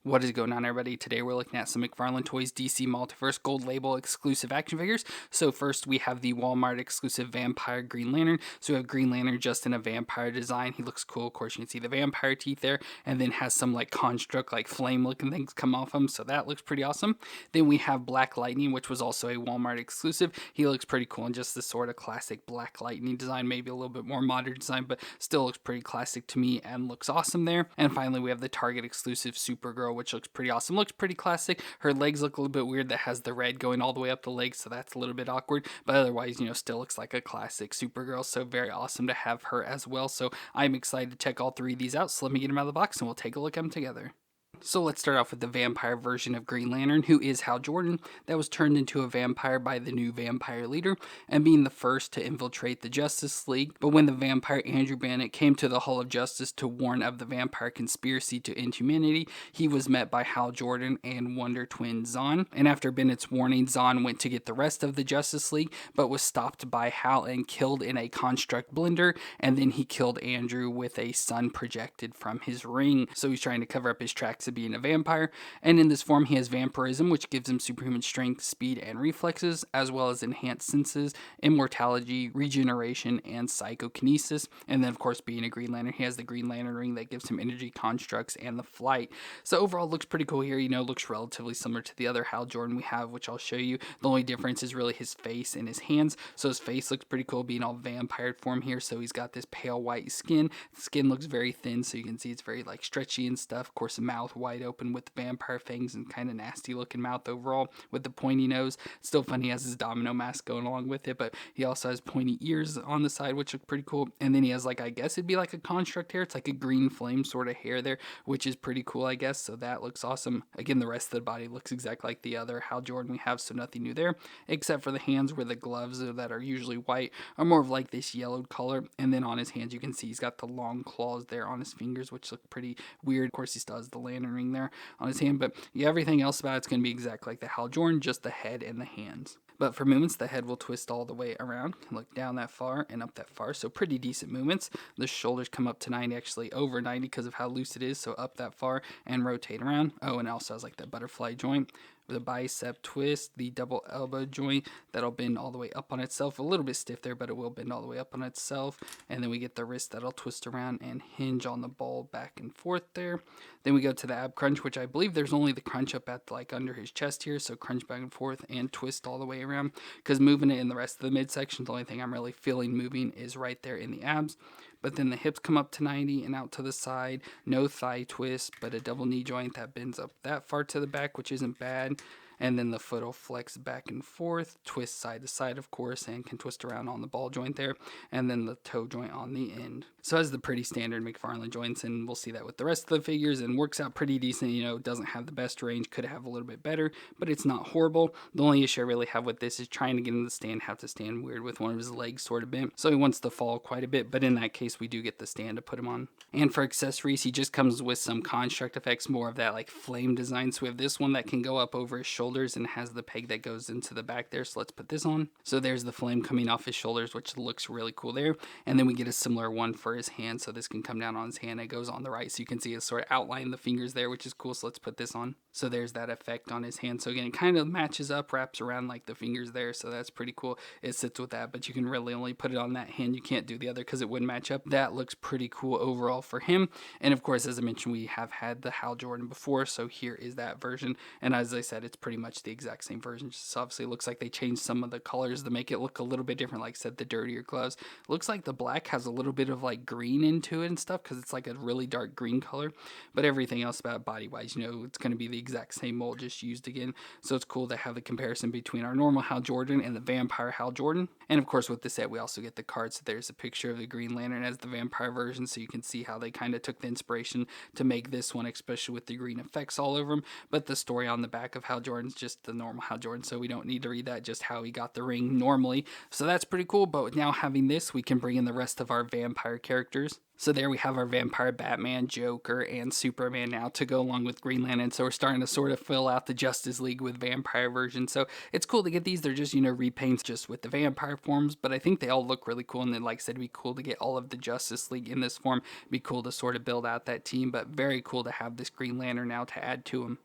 What is going on, everybody? Today we're looking at some McFarlane Toys DC Multiverse Gold Label exclusive action figures. So first we have the Walmart exclusive Vampire Green Lantern. So we have Green Lantern just in a vampire design. He looks cool. Of course, you can see the vampire teeth there, and then has some like construct, like flame looking things come off him. So that looks pretty awesome. Then we have Black Lightning, which was also a Walmart exclusive. He looks pretty cool in just the sort of classic Black Lightning design, maybe a little bit more modern design, but still looks pretty classic to me and looks awesome there. And finally, we have the Target exclusive Supergirl, which looks pretty awesome. Looks pretty classic. Her legs look a little bit weird. That has the red going all the way up the legs, so that's a little bit awkward. But otherwise, still looks like a classic Supergirl. So very awesome to have her as well. So I'm excited to check all three of these out. So let me get them out of the box and we'll take a look at them together. So let's start off with the vampire version of Green Lantern, who is Hal Jordan, that was turned into a vampire by the new vampire leader and being the first to infiltrate the Justice League. But when the vampire Andrew Bennett came to the Hall of Justice to warn of the vampire conspiracy to end humanity, he was met by Hal Jordan and Wonder Twin Zon. And after Bennett's warning, Zon went to get the rest of the Justice League, but was stopped by Hal and killed in a construct blender, and then he killed Andrew with a sun projected from his ring. So he's trying to cover up his tracks of being a vampire, and in this form he has vampirism, which gives him superhuman strength, speed, and reflexes, as well as enhanced senses, immortality, regeneration, and psychokinesis. And then of course, being a Green Lantern, he has the Green Lantern ring that gives him energy constructs and the flight. So overall looks pretty cool here. Looks relatively similar to the other Hal Jordan we have, which I'll show you. The only difference is really his face and his hands. So his face looks pretty cool, being all vampire form here. So he's got this pale white skin. The skin looks very thin, so you can see it's very like stretchy and stuff. Of course, the mouth wide open with the vampire fangs and kind of nasty looking mouth overall with the pointy nose. Still fun, he has his domino mask going along with it, but he also has pointy ears on the side, which look pretty cool. And then he has, like, I guess it'd be like a construct hair. It's like a green flame sort of hair there, which is pretty cool, I guess. So that looks awesome. Again, the rest of the body looks exactly like the other Hal Jordan we have, so nothing new there, except for the hands, where the gloves that are usually white are more of like this yellowed color. And then on his hands, you can see he's got the long claws there on his fingers, which look pretty weird. Of course, he still has the lantern ring there on his hand, but yeah, everything else about it's going to be exactly like the Hal Jordan, just the head and the hands. But for movements, the head will twist all the way around, look down that far and up that far, so pretty decent movements. The shoulders come up to 90, actually over 90 because of how loose it is, so up that far and rotate around. Oh, and it also has like that butterfly joint. The bicep twist, the double elbow joint, that'll bend all the way up on itself. A little bit stiff there, but it will bend all the way up on itself. And then we get the wrist that'll twist around and hinge on the ball back and forth there. Then we go to the ab crunch, which I believe there's only the crunch up at like under his chest here. So crunch back and forth and twist all the way around, because moving it in the rest of the midsection, the only thing I'm really feeling moving is right there in the abs. But then the hips come up to 90 and out to the side. No thigh twist, but a double knee joint that bends up that far to the back, which isn't bad. And then the foot will flex back and forth, twist side to side, of course, and can twist around on the ball joint there. And then the toe joint on the end. So that's the pretty standard McFarlane joints, and we'll see that with the rest of the figures, and works out pretty decent. Doesn't have the best range, could have a little bit better, but it's not horrible. The only issue I really have with this is trying to get him to stand, have to stand weird with one of his legs sort of bent. So he wants to fall quite a bit, but in that case, we do get the stand to put him on. And for accessories, he just comes with some construct effects, more of that like flame design. So we have this one that can go up over his shoulders and has the peg that goes into the back there. So let's put this on. So there's the flame coming off his shoulders, which looks really cool there. And then we get a similar one for his hand. So this can come down on his hand. It goes on the right. So you can see it sort of outline the fingers there, which is cool. So let's put this on. So there's that effect on his hand. So again, it kind of matches up, wraps around like the fingers there. So that's pretty cool. It sits with that, but you can really only put it on that hand. You can't do the other because it wouldn't match up. That looks pretty cool overall for him. And of course, as I mentioned, we have had the Hal Jordan before. So here is that version. And as I said, it's pretty much the exact same version. Just obviously looks like they changed some of the colors to make it look a little bit different. Like I said, the dirtier gloves. Looks like the black has a little bit of like green into it and stuff, because it's like a really dark green color. But everything else about body wise, it's going to be the exact same mold, just used again. So it's cool to have the comparison between our normal Hal Jordan and the vampire Hal Jordan. And of course, with the set, we also get the cards. So there's a picture of the Green Lantern as the vampire version, so you can see how they kind of took the inspiration to make this one, especially with the green effects all over him. But the story on the back of Hal Jordan's just the normal Hal Jordan, so we don't need to read that, just how he got the ring normally. So that's pretty cool. But now having this, we can bring in the rest of our vampire characters. So there we have our vampire Batman, Joker, and Superman now to go along with Green Lantern. So we're starting to sort of fill out the Justice League with vampire versions. So it's cool to get these. They're just, repaints just with the vampire forms, but I think they all look really cool. And then, like I said, it'd be cool to get all of the Justice League in this form. It'd be cool to sort of build out that team, but very cool to have this Green Lantern now to add to them.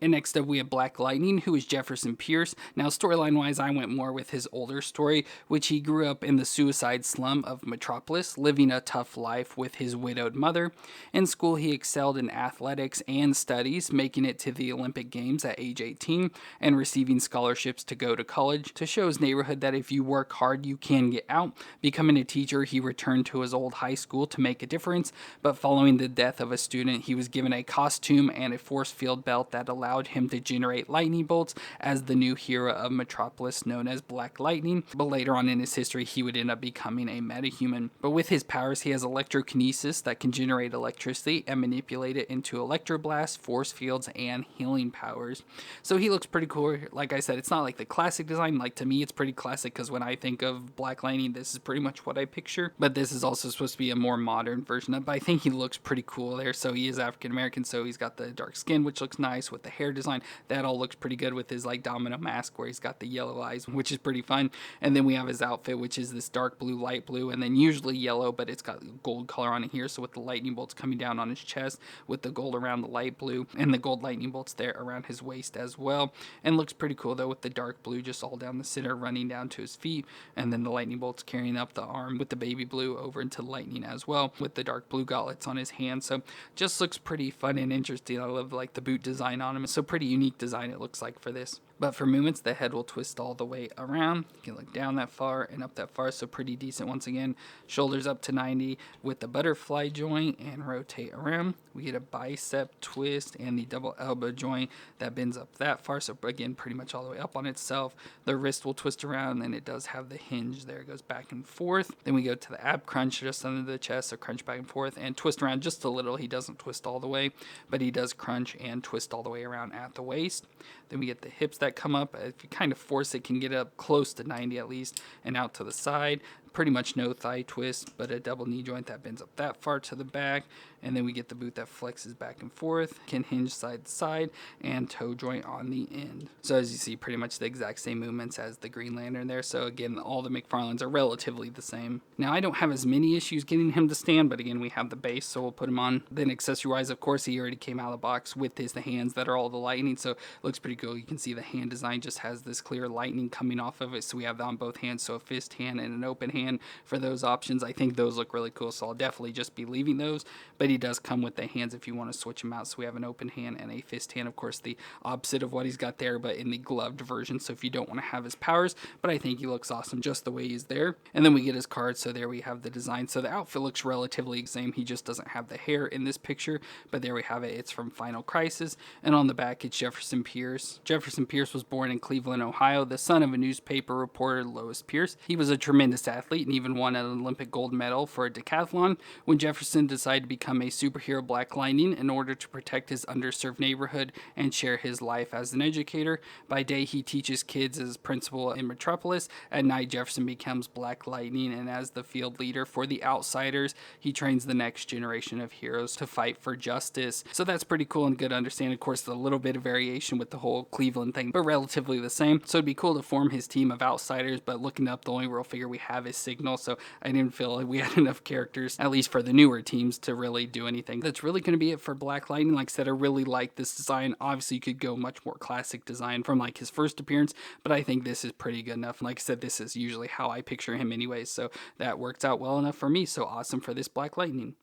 And next up, we have Black Lightning, who is Jefferson Pierce. Now, storyline wise, I went more with his older story, which he grew up in the suicide slum of Metropolis, living a tough life with his widowed mother. In school, he excelled in athletics and studies, making it to the Olympic Games at age 18 and receiving scholarships to go to college. To show his neighborhood that if you work hard, you can get out. Becoming a teacher, he returned to his old high school to make a difference, but following the death of a student, he was given a costume and a force field belt that allowed him to generate lightning bolts as the new hero of Metropolis known as Black Lightning, but later on in his history he would end up becoming a metahuman. But with his powers, he has electrokinesis that can generate electricity and manipulate it into electroblasts, force fields, and healing powers. So he looks pretty cool. Like I said, it's not like the classic design. Like, to me, it's pretty classic because when I think of Black Lightning, this is pretty much what I picture. But this is also supposed to be a more modern version of it. But I think he looks pretty cool there. So he is African American, so he's got the dark skin, which looks nice, with the hair design. That all looks pretty good with his like domino mask where he's got the yellow eyes, which is pretty fun. And then we have his outfit, which is this dark blue, light blue, and then usually yellow, but it's got gold color on it here. So with the lightning bolts coming down on his chest, with the gold around the light blue, and the gold lightning bolts there around his waist as well. And looks pretty cool though, with the dark blue just all down the center running down to his feet, and then the lightning bolts carrying up the arm with the baby blue over into lightning as well, with the dark blue gauntlets on his hand. So just looks pretty fun and interesting. I love like the boot design on him. So pretty unique design it looks like for this. But for movements, the head will twist all the way around. You can look down that far and up that far, so pretty decent once again. Shoulders up to 90 with the butterfly joint and rotate around. We get a bicep twist and the double elbow joint that bends up that far, so again, pretty much all the way up on itself. The wrist will twist around, and it does have the hinge there. It goes back and forth. Then we go to the ab crunch just under the chest, so crunch back and forth and twist around just a little. He doesn't twist all the way, but he does crunch and twist all the way around at the waist. Then we get the hips that come up. If you kind of force it, can get up close to 90 at least, and out to the side. Pretty much no thigh twist, but a double knee joint that bends up that far to the back. And then we get the boot that flexes back and forth, can hinge side to side, and toe joint on the end. So as you see, pretty much the exact same movements as the Green Lantern there. So again, all the McFarlanes are relatively the same. Now I don't have as many issues getting him to stand, but again, we have the base, so we'll put him on. Then accessory-wise, of course, he already came out of the box with the hands that are all the lightning, so it looks pretty cool. You can see the hand design just has this clear lightning coming off of it, so we have that on both hands, so a fist hand and an open hand for those options. I think those look really cool, so I'll definitely just be leaving those, but he does come with the hands if you want to switch them out. So we have an open hand and a fist hand, of course the opposite of what he's got there, but in the gloved version, so if you don't want to have his powers. But I think he looks awesome just the way he's there. And then we get his cards, so there we have the design. So the outfit looks relatively the same, he just doesn't have the hair in this picture, but there we have it. It's from Final Crisis, and on the back it's Jefferson Pierce. Jefferson Pierce was born in Cleveland, Ohio, the son of a newspaper reporter, Lois Pierce. He was a tremendous athlete and even won an Olympic gold medal for a decathlon. When Jefferson decided to become a superhero Black Lightning in order to protect his underserved neighborhood and share his life as an educator. By day, he teaches kids as principal in Metropolis. At night, Jefferson becomes Black Lightning, and as the field leader for the Outsiders, he trains the next generation of heroes to fight for justice. So that's pretty cool and good to understand. Of course, a little bit of variation with the whole Cleveland thing, but relatively the same. So it'd be cool to form his team of Outsiders, but looking up, the only real figure we have is Signal, so I didn't feel like we had enough characters, at least for the newer teams, to really do anything. That's really going to be it for Black Lightning. Like I said, I really like this design. Obviously, you could go much more classic design from like his first appearance, but I think this is pretty good enough. Like I said, this is usually how I picture him anyways, so that works out well enough for me. So awesome for this Black Lightning.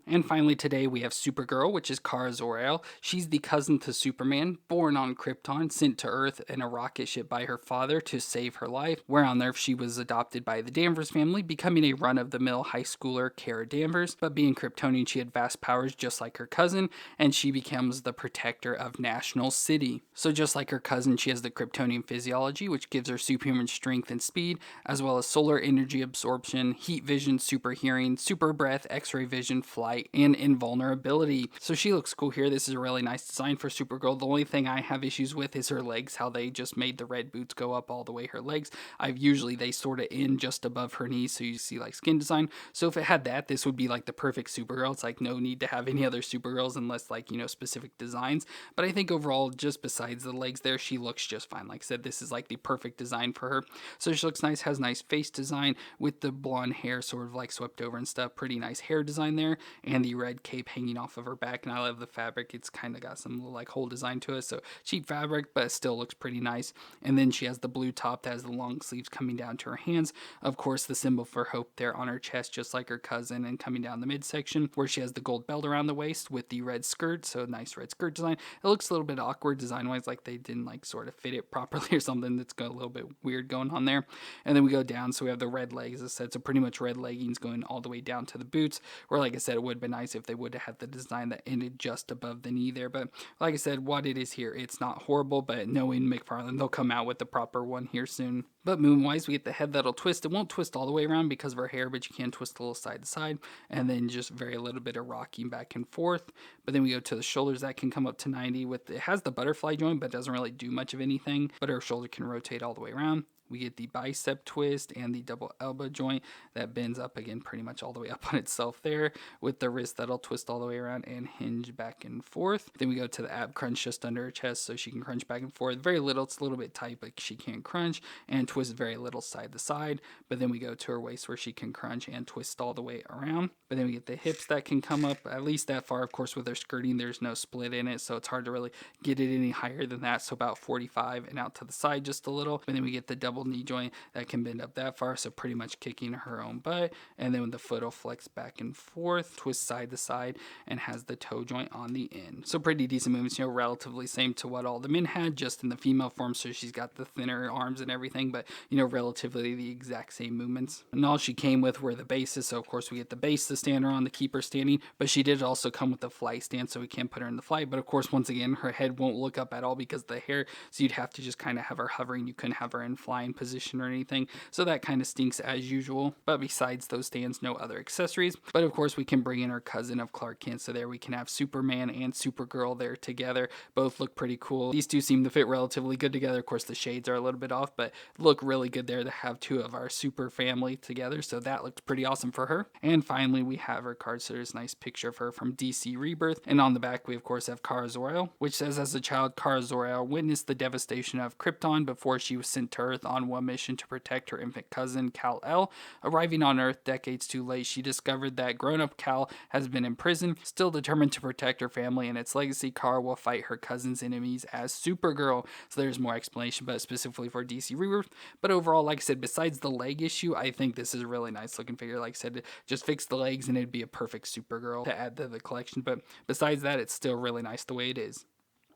And finally today we have Supergirl, which is Kara Zor-El. She's the cousin to Superman, born on Krypton, sent to Earth in a rocket ship by her father to save her life, where on Earth she was adopted by the Danvers family, becoming a run-of-the-mill high schooler, Kara Danvers. But being Kryptonian, she had vast powers just like her cousin, and she becomes the protector of National City. So just like her cousin, she has the Kryptonian physiology, which gives her superhuman strength and speed, as well as solar energy absorption, heat vision, super hearing, super breath, x-ray vision, flight, flight, and invulnerability. So she looks cool here. This is a really nice design for Supergirl. The only thing I have issues with is her legs, how they just made the red boots go up all the way her legs. Usually they sort of end just above her knees, so you see like skin design. So if it had that, this would be like the perfect Supergirl. It's like no need to have any other Supergirls unless like, specific designs. But I think overall, just besides the legs there, she looks just fine. Like I said, this is like the perfect design for her. So she looks nice, has nice face design with the blonde hair sort of like swept over and stuff. Pretty nice hair design there, and the red cape hanging off of her back. And I love the fabric. It's kind of got some little like whole design to it. So cheap fabric, but it still looks pretty nice. And then she has the blue top that has the long sleeves coming down to her hands. Of course, the symbol for hope there on her chest, just like her cousin, and coming down the midsection, where she has the gold belt around the waist with the red skirt. So nice red skirt design. It looks a little bit awkward design wise, like they didn't like sort of fit it properly or something. That's got a little bit weird going on there. And then we go down, so we have the red legs, as I said, so pretty much red leggings going all the way down to the boots, where like I said, it would have been nice if they would have had the design that ended just above the knee there. But like I said, what it is here, it's not horrible, but knowing McFarlane, they'll come out with the proper one here soon. But moon-wise, we get the head that'll twist. It won't twist all the way around because of her hair, but you can twist a little side to side, and then just very little bit of rocking back and forth. But then we go to the shoulders. That can come up to 90 with, it has the butterfly joint, but doesn't really do much of anything. But her shoulder can rotate all the way around. We get the bicep twist and the double elbow joint that bends up again pretty much all the way up on itself there, with the wrist that'll twist all the way around and hinge back and forth. Then we go to the ab crunch just under her chest, so she can crunch back and forth. Very little, it's a little bit tight, but she can crunch and twist very little side to side. But then we go to her waist where she can crunch and twist all the way around. But then we get the hips that can come up at least that far. Of course, with her skirting, there's no split in it, so it's hard to really get it any higher than that. So about 45 and out to the side just a little. And then we get the double knee joint that can bend up that far, so pretty much kicking her own butt. And then the foot will flex back and forth, twist side to side, and has the toe joint on the end. So pretty decent movements, relatively same to what all the men had, just in the female form. So she's got the thinner arms and everything, but relatively the exact same movements. And all she came with were the bases. So of course we get the base to stand her on, the keep her standing, but she did also come with the flight stand, so we can't put her in the flight. But of course, once again, her head won't look up at all because of the hair, so you'd have to just kind of have her hovering. You couldn't have her in flying position or anything, so that kind of stinks as usual. But besides those stands, no other accessories. But of course we can bring in her cousin of Clark Kent, so there we can have Superman and Supergirl there together. Both look pretty cool. These two seem to fit relatively good together. Of course the shades are a little bit off, but look really good there to have two of our super family together, so that looks pretty awesome for her. And finally we have her card, so there's a nice picture of her from DC Rebirth, and on the back we of course have Kara Zor-El, which says, as a child, Kara Zor-El witnessed the devastation of Krypton before she was sent to Earth on one mission to protect her infant cousin Kal-El. Arriving on Earth decades too late, she discovered that grown-up Kal has been imprisoned. Still determined to protect her family and its legacy, Kara will fight her cousin's enemies as Supergirl. So there's more explanation, but specifically for DC Rebirth. But overall, like I said, besides the leg issue, I think this is a really nice looking figure. Like I said, just fix the legs and it'd be a perfect Supergirl to add to the collection. But besides that, it's still really nice the way it is.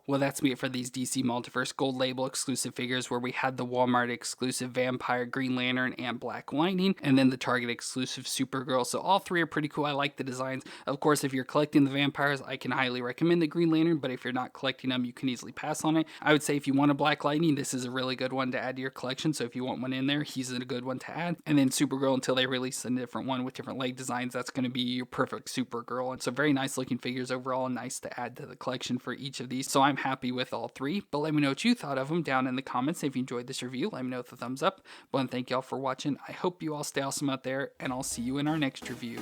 Well, that's it for these DC Multiverse Gold Label exclusive figures, where we had the Walmart exclusive Vampire, Green Lantern, and Black Lightning, and then the Target exclusive Supergirl. So all three are pretty cool. I like the designs. Of course, if you're collecting the vampires, I can highly recommend the Green Lantern, but if you're not collecting them, you can easily pass on it. I would say if you want a Black Lightning, this is a really good one to add to your collection. So if you want one in there, he's a good one to add. And then Supergirl, until they release a different one with different leg designs, that's going to be your perfect Supergirl. And so very nice looking figures overall, and nice to add to the collection for each of these. So I'm happy with all three, but let me know what you thought of them down in the comments. If you enjoyed this review, let me know with a thumbs up. But thank y'all for watching. I hope you all stay awesome out there, and I'll see you in our next review.